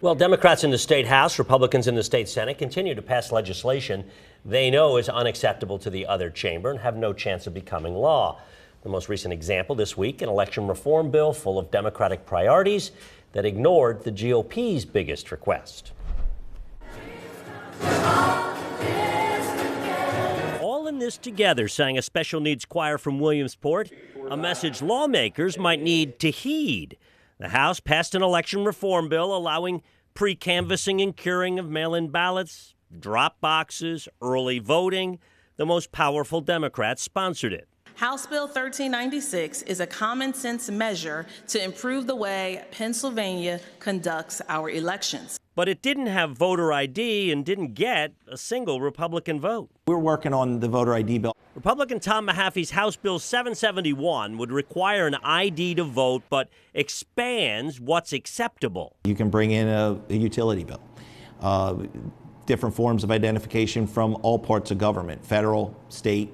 Well, Democrats in the state House, Republicans in the state Senate continue to pass legislation they know is unacceptable to the other chamber and have no chance of becoming law. The most recent example this week, an election reform bill full of Democratic priorities that ignored the GOP's biggest request. All in this together, sang a special needs choir from Williamsport, a message lawmakers might need to heed. The House passed an election reform bill allowing pre-canvassing and curing of mail-in ballots, drop boxes, early voting. The most powerful Democrats sponsored it. House Bill 1396 is a common-sense measure to improve the way Pennsylvania conducts our elections. But it didn't have voter ID and didn't get a single Republican vote. We're working on the voter ID bill. Republican Tom Mahaffey's House Bill 771 would require an ID to vote, but expands what's acceptable. You can bring in a utility bill, different forms of identification from all parts of government, federal, state,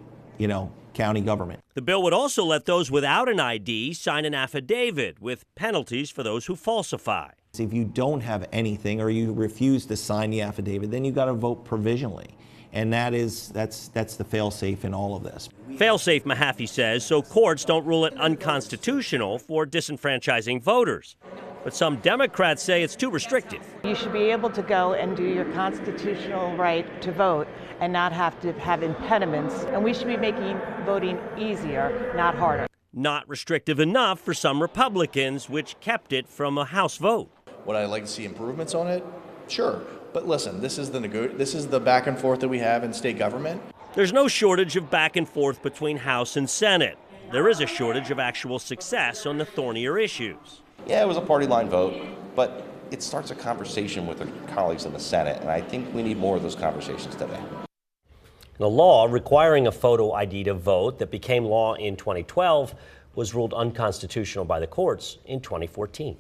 county government. The bill would also let those without an ID sign an affidavit with penalties for those who falsify. If you don't have anything or you refuse to sign the affidavit, then you got to vote provisionally. And that's the fail-safe in all of this. Fail-safe, Mahaffey says, so courts don't rule it unconstitutional for disenfranchising voters. But some Democrats say it's too restrictive. You should be able to go and do your constitutional right to vote and not have to have impediments. And we should be making voting easier, not harder. Not restrictive enough for some Republicans, which kept it from a House vote. Would I like to see improvements on it? Sure. But listen, this is the back and forth that we have in state government. There's no shortage of back and forth between House and Senate. There is a shortage of actual success on the thornier issues. Yeah, it was a party line vote, but it starts a conversation with our colleagues in the Senate, and I think we need more of those conversations today. The law requiring a photo ID to vote that became law in 2012 was ruled unconstitutional by the courts in 2014.